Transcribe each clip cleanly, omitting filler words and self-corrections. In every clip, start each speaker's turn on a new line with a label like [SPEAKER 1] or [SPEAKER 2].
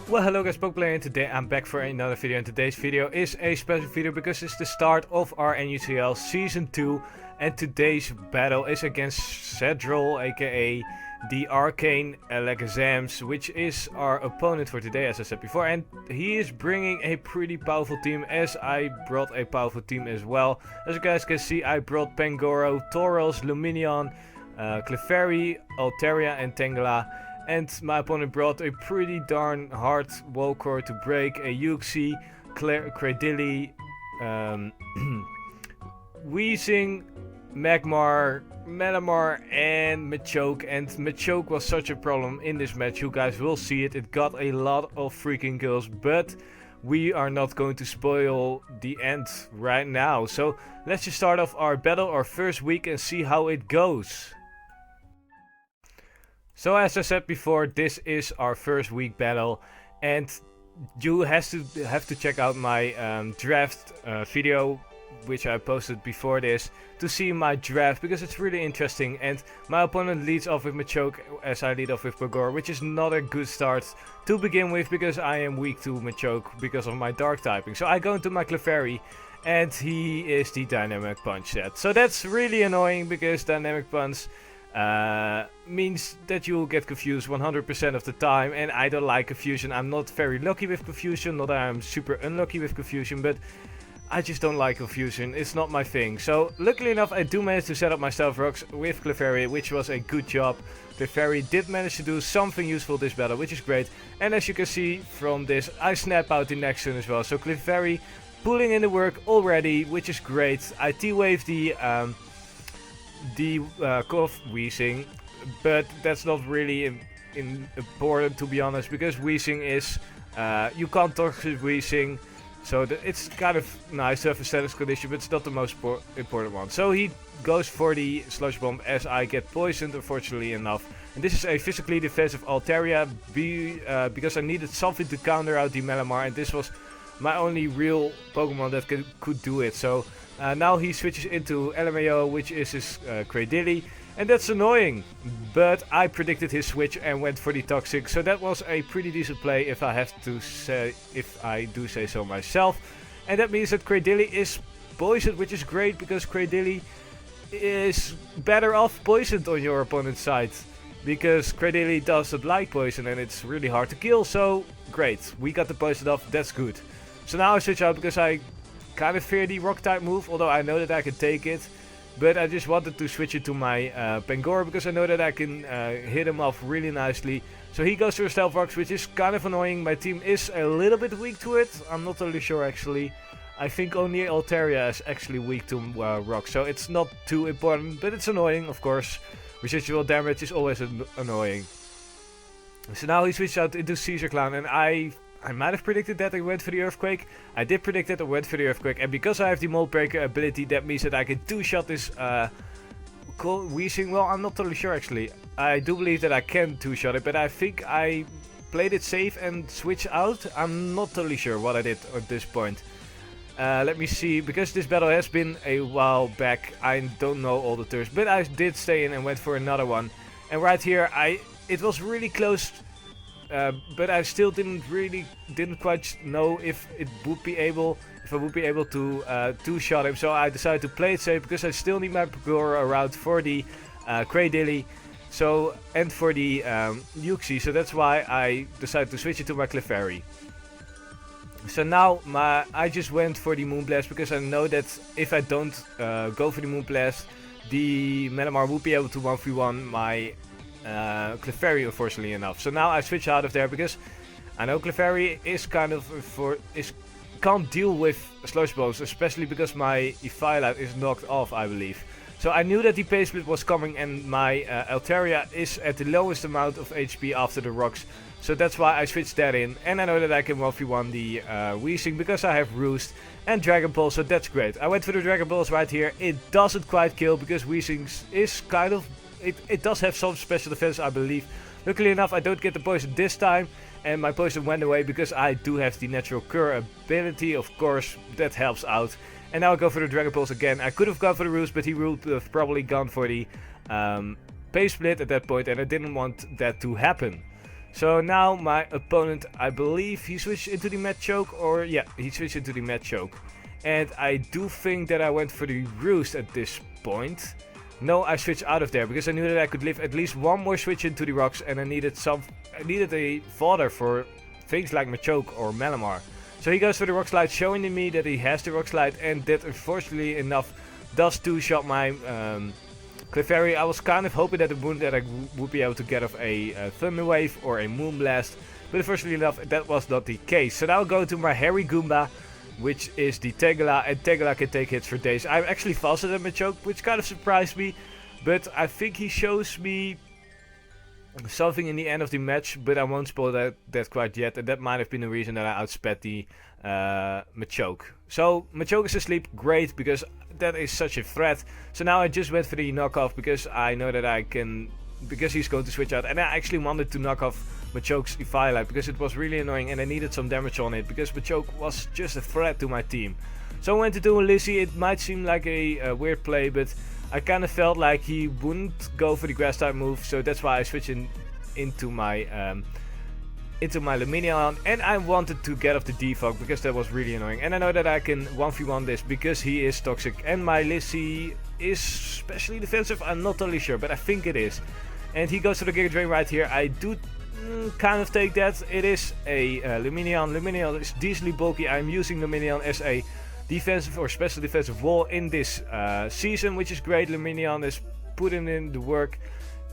[SPEAKER 1] Well, hello guys, PokePlayer, and today I'm back for another video, and today's video is a special video because it's the start of our NUCL Season 2, and today's battle is against Cedrol, aka the Arcane Alakazams, which is our opponent for today, as I said before, and he is bringing a pretty powerful team, as I brought a powerful team as well. As you guys can see, I brought Pangoro, Tauros, Lumineon, Clefairy, Altaria and Tangela. And my opponent brought a pretty darn hard Walcore to break, a Uxie, Cradilly, Weezing, Magmar, Malamar and Machoke. And Machoke was such a problem in this match, you guys will see it. It got a lot of freaking kills, but we are not going to spoil the end right now. So let's just start off our battle, our first week, and see how it goes. So as I said before, this is our first week battle, and you have to check out my draft video, which I posted before this, to see my draft, because it's really interesting. And my opponent leads off with Machoke, as I lead off with Pagor, which is not a good start to begin with, because I am weak to Machoke because of my dark typing. So I go into my Clefairy, and he is the Dynamic Punch set. So that's really annoying, because Dynamic Punch means that you will get confused 100% of the time, and I don't like confusion. I'm not very lucky with confusion, not that I'm super unlucky with confusion, but I just don't like confusion. It's not my thing. So luckily enough, I do manage to set up my Stealth Rocks with Clefairy, which was a good job. Clefairy did manage to do something useful this battle, which is great. And as you can see from this, I snap out the next turn as well. So Clefairy pulling in the work already, which is great. I T-wave the Cough Weezing, but that's not really important, to be honest, because Weezing is you can't toxic Weezing, so it's kind of nice to have a status condition, but it's not the most important one. So he goes for the Slush Bomb as I get poisoned, unfortunately enough. And this is a physically defensive Altaria, because I needed something to counter out the Malamar, and this was my only real Pokemon that could do it. So now he switches into LMAO, which is his Cradilly, and that's annoying. But I predicted his switch and went for the Toxic, so that was a pretty decent play, if I do say so myself. And that means that Cradilly is poisoned, which is great, because Cradilly is better off poisoned on your opponent's side, because Cradilly doesn't like poison and it's really hard to kill. So great, we got the poison off, that's good. So now I switch out because I kind of fear the rock type move, although I know that I can take it. But I just wanted to switch it to my Pangoro, because I know that I can hit him off really nicely. So he goes for a Stealth Rocks, which is kind of annoying. My team is a little bit weak to it. I'm not totally sure actually. I think only Altaria is actually weak to rocks, so it's not too important, but it's annoying, of course. Residual damage is always annoying. So now he switched out into Caesar Clown, and I might have predicted that I went for the Earthquake. I did predict that I went for the Earthquake, and because I have the Mold Breaker ability, that means that I can two-shot this Weezing. Well, I'm not totally sure actually. I do believe that I can two-shot it, but I think I played it safe and switched out. I'm not totally sure what I did at this point. Let me see, because this battle has been a while back, I don't know all the turns, but I did stay in and went for another one. And right here, it was really close. But I still didn't quite know if I would be able to two-shot him. So I decided to play it safe, because I still need my Pagora around for the Cradilly, and for the Uxie. So that's why I decided to switch it to my Clefairy. So now I just went for the Moonblast, because I know that if I don't go for the Moonblast, the Malamar would be able to 1v1 my Clefairy, unfortunately enough. So now I switch out of there, because I know Clefairy is kind of can't deal with Slush Bombs, especially because my Eviolite is knocked off, I believe. So I knew that the Pace Split was coming, and my Altaria is at the lowest amount of HP after the rocks. So that's why I switched that in, and I know that I can 1v1 the Weezing, because I have Roost and Dragon Pulse, so that's great. I went for the Dragon Pulse right here. It doesn't quite kill, because Weezing is kind of... It does have some special defense, I believe. Luckily enough, I don't get the poison this time, and my poison went away because I do have the Natural Cure ability, of course, that helps out. And now I go for the Dragon Pulse again. I could have gone for the Roost, but he would have probably gone for the Pace Split at that point, and I didn't want that to happen. So now my opponent, I believe he switched into the Machoke, or yeah, he switched into the Machoke. And I do think that I went for the Roost at this point. No, I switched out of there because I knew that I could live at least one more switch into the rocks, and I needed a fodder for things like Machoke or Malamar. So he goes for the Rock Slide, showing to me that he has the Rock Slide, and that unfortunately enough does two-shot my Clefairy. I was kind of hoping that I would be able to get off a Thunder Wave or a Moonblast, but unfortunately enough that was not the case. So now I'll go to my Harry Goomba, which is the Tangela, and Tangela can take hits for days. I'm actually faster than Machoke, which kind of surprised me, but I think he shows me something in the end of the match, but I won't spoil that quite yet, and that might have been the reason that I outsped the Machoke. So Machoke is asleep, great, because that is such a threat. So now I just went for the knockoff because I know that I can, because he's going to switch out, and I actually wanted to knock off Machoke's Eviolite because it was really annoying and I needed some damage on it because Machoke was just a threat to my team. So I went to do Lizzie. It might seem like a weird play, but I kind of felt like he wouldn't go for the grass type move, so that's why I switched into my Lumineon, and I wanted to get off the defog because that was really annoying. And I know that I can 1v1 this because he is toxic, and my Lizzie is specially defensive. I'm not totally sure, but I think it is. And he goes to the Giga Drain right here. I do kind of take that. It is a Lumineon. Lumineon is decently bulky. I'm using Lumineon as a defensive or special defensive wall in this season, which is great. Lumineon is putting in the work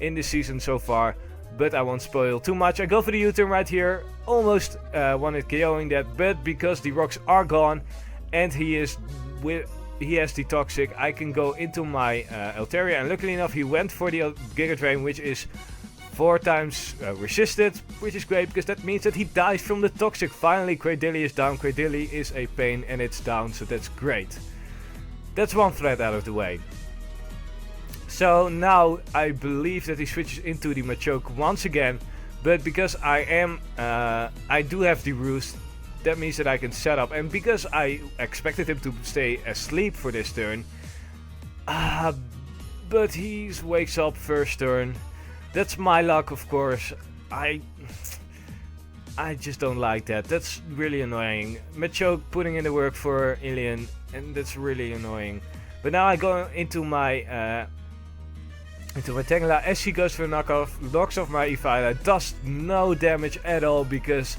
[SPEAKER 1] in this season so far, but I won't spoil too much. I go for the U-turn right here, almost wanted KOing that, but because the rocks are gone and he has the toxic, I can go into my Altaria, and luckily enough he went for the Giga Drain, which is 4 times resisted, which is great because that means that he dies from the toxic. Finally, Cradilly is down. Cradilly is a pain and it's down, so that's great. That's one threat out of the way. So now I believe that he switches into the Machoke once again, but because I do have the Roost, that means that I can set up, and because I expected him to stay asleep for this turn, but he wakes up first turn. That's my luck, of course. I just don't like that. That's really annoying. Machoke putting in the work for Ilian, and that's really annoying. But now I go into my Tangela as he goes for a knockoff, knocks off my Eviolite, does no damage at all because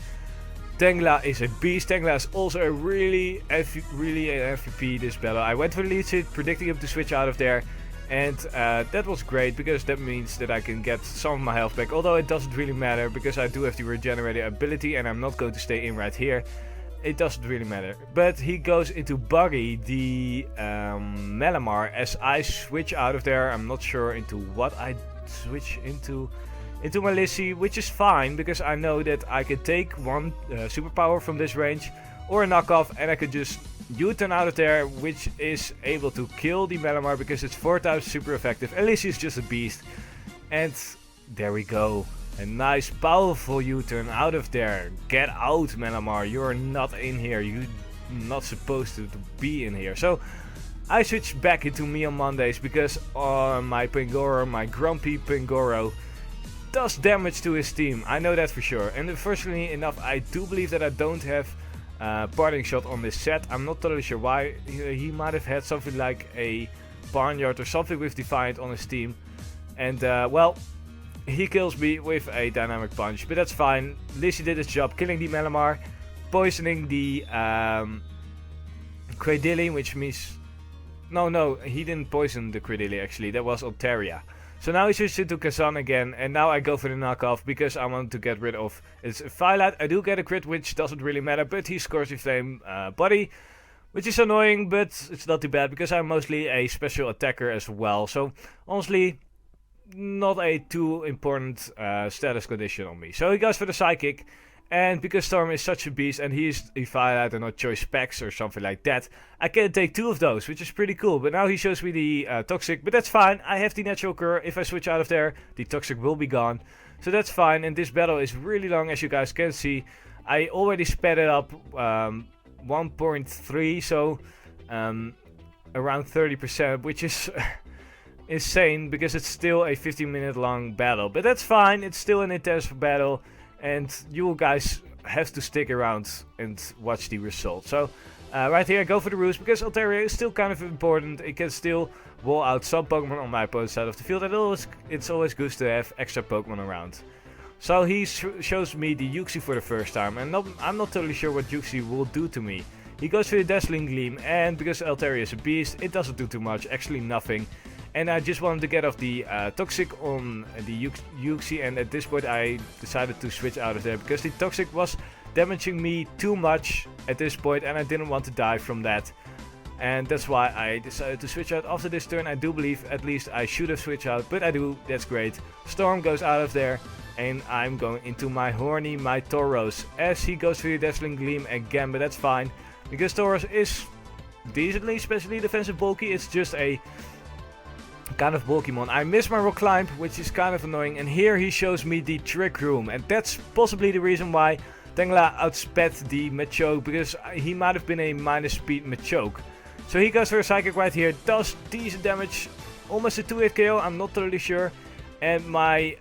[SPEAKER 1] Tangela is a beast. Tangela is also a really an MVP this battle. I went for the lead seat, predicting him to switch out of there. And that was great because that means that I can get some of my health back, although it doesn't really matter because I do have the regenerator ability and I'm not going to stay in right here. It doesn't really matter. But he goes into Buggy, the Malamar, as I switch out of there. I'm not sure into what I switch into my Lizzie, which is fine because I know that I can take one superpower from this range or a knockoff, and I could just U-turn out of there, which is able to kill the Malamar because it's 4 times super effective. And Lizzie is just a beast. And there we go. A nice powerful U-turn out of there. Get out, Malamar. You're not in here. You're not supposed to be in here. So I switch back into me on Mondays because my Pangoro, my grumpy Pangoro, does damage to his team. I know that for sure. And unfortunately enough, I do believe that I don't have parting shot on this set. I'm not totally sure why. He might have had something like a Barnyard or something with Defiant on his team. And well, he kills me with a dynamic punch, but that's fine. Lizzie did his job, killing the Malamar, poisoning the Cradilly, which means... No, he didn't poison the Cradilly actually, that was Altaria. So now he switches into Kazan again, and now I go for the knockoff because I want to get rid of his Violet. I do get a crit, which doesn't really matter, but he scores the flame body, which is annoying, but it's not too bad because I'm mostly a special attacker as well. So honestly, not a too important status condition on me. So he goes for the Psychic, and because Storm is such a beast and he's a Violet and not Choice Specs or something like that, I can take 2 of those, which is pretty cool. But now he shows me the Toxic, but that's fine. I have the Natural Cure. If I switch out of there, the Toxic will be gone. So that's fine, and this battle is really long, as you guys can see. I already sped it up 1.3, so around 30%, which is insane because it's still a 15-minute long battle. But that's fine, it's still an intense battle. and you guys have to stick around and watch the result. So right here I go for the roost because Altaria is still kind of important. It can still wall out some Pokemon on my opponent's side of the field, and it's always good to have extra Pokemon around. So he shows me the Uxie for the first time, and I'm not totally sure what Uxie will do to me. He goes for the Dazzling Gleam, and because Altaria is a beast, it doesn't do too much, actually nothing. And I just wanted to get off the Toxic on the Uxie, and at this point I decided to switch out of there because the Toxic was damaging me too much at this point, and I didn't want to die from that. And that's why I decided to switch out after this turn. I do believe at least I should have switched out, but I do, that's great. Storm goes out of there, and I'm going into my Tauros, as he goes for the Dazzling Gleam again, but that's fine. Because Tauros is decently, especially defensive bulky, it's just a kind of bulky mon. I miss my Rock Climb, which is kind of annoying, and here he shows me the Trick Room, and that's possibly the reason why Tangela outsped the Machoke, because he might have been a minus speed Machoke. So he goes for a Psychic right here, does decent damage, almost a 2-hit KO, I'm not totally sure. And my,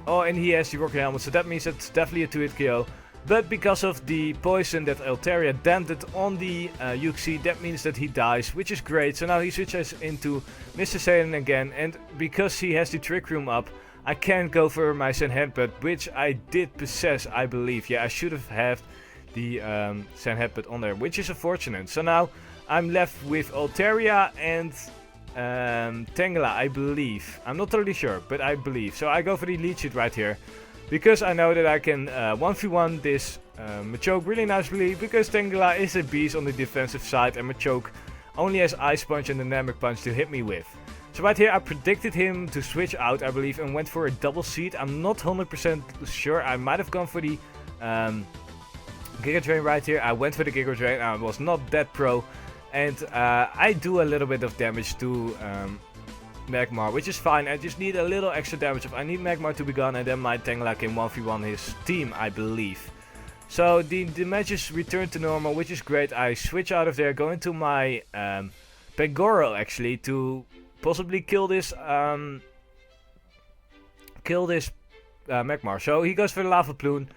[SPEAKER 1] oh, and he has the Rocket Helmet, so that means it's definitely a 2-hit KO. But because of the poison that Altaria dented on the Uxie, that means that he dies, which is great. So now he switches into Mr. Satan again, and because he has the Trick Room up, I can't go for my Sand Headbutt, which I did possess, I believe. Yeah, I should have had the Sand Headbutt on there, which is unfortunate. So now I'm left with Altaria and Tangela, I believe. I'm not totally sure, but I believe. So I go for the Leech Seed right here, because I know that I can 1v1 this Machoke really nicely, because Tangela is a beast on the defensive side and Machoke only has Ice Punch and Dynamic Punch to hit me with. So right here I predicted him to switch out, I believe, and went for a double seed. I'm not 100% sure, I might have gone for the Giga Drain right here. I went for the Giga Drain, I was not that pro, and I do a little bit of damage to Magmar, which is fine. I just need a little extra damage. I need Magmar to be gone, and then my Tangela can 1v1 his team, I believe. So the matches return to normal, which is great. I switch out of there, go into my Pangoro actually to possibly kill this Magmar. So he goes for the Lava Plume,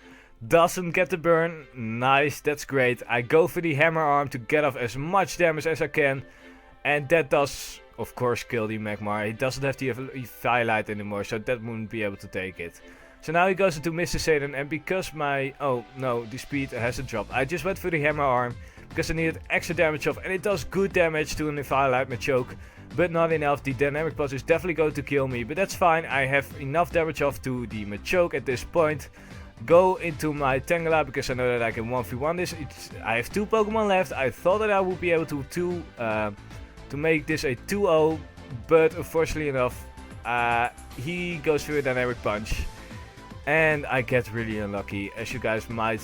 [SPEAKER 1] doesn't get the burn. Nice, that's great. I go for the Hammer Arm to get off as much damage as I can, and that does, of course, kill the Magmar. He doesn't have the Firelight anymore, so that wouldn't be able to take it. So now he goes into Mr. Satan, and because my... oh, no, the speed hasn't dropped. I just went for the Hammer Arm, because I needed extra damage off, and it does good damage to an Firelight Machoke, but not enough. The Dynamic Punch is definitely going to kill me, but that's fine. I have enough damage off to the Machoke at this point. Go into my Tangela, because I know that I can 1v1 this. I have 2 Pokemon left. I thought that I would be able to make this a 2-0, but unfortunately enough, he goes for a Dynamic Punch, and I get really unlucky, as you guys might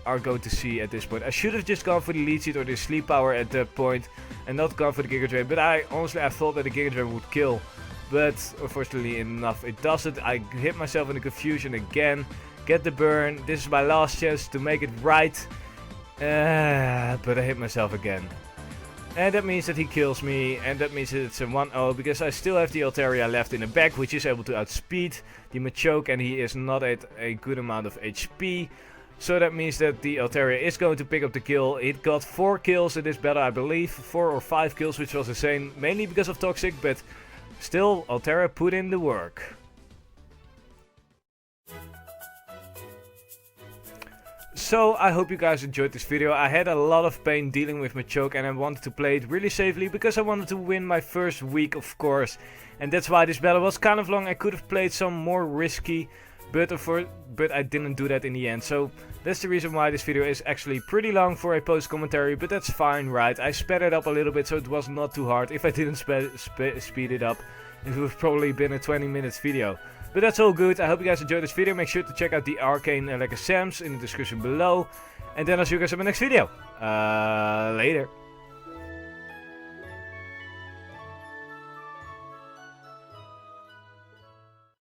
[SPEAKER 1] are going to see at this point. I should have just gone for the Leech Seed or the Sleep Power at that point, and not gone for the Giga Drain, but honestly I thought that the Giga Drain would kill, but unfortunately enough it doesn't. I hit myself in the confusion again, get the burn. This is my last chance to make it right, but I hit myself again. And that means that he kills me, and that means that it's a 1-0, because I still have the Altaria left in the back, which is able to outspeed the Machoke, and he is not at a good amount of HP. So that means that the Altaria is going to pick up the kill. It got 4 kills in this battle, I believe, 4 or 5 kills, which was insane, mainly because of Toxic, but still, Altaria put in the work. So I hope you guys enjoyed this video. I had a lot of pain dealing with Machoke, and I wanted to play it really safely because I wanted to win my first week, of course. And that's why this battle was kind of long. I could have played some more risky, but I didn't do that in the end. So that's the reason why this video is actually pretty long for a post commentary, but that's fine, right? I sped it up a little bit, so it was not too hard. If I didn't speed it up, it would have probably been a 20-minute video. But that's all good. I hope you guys enjoyed this video. Make sure to check out the Arcane Alakazams in the description below. And then I'll see you guys in my next video. Later.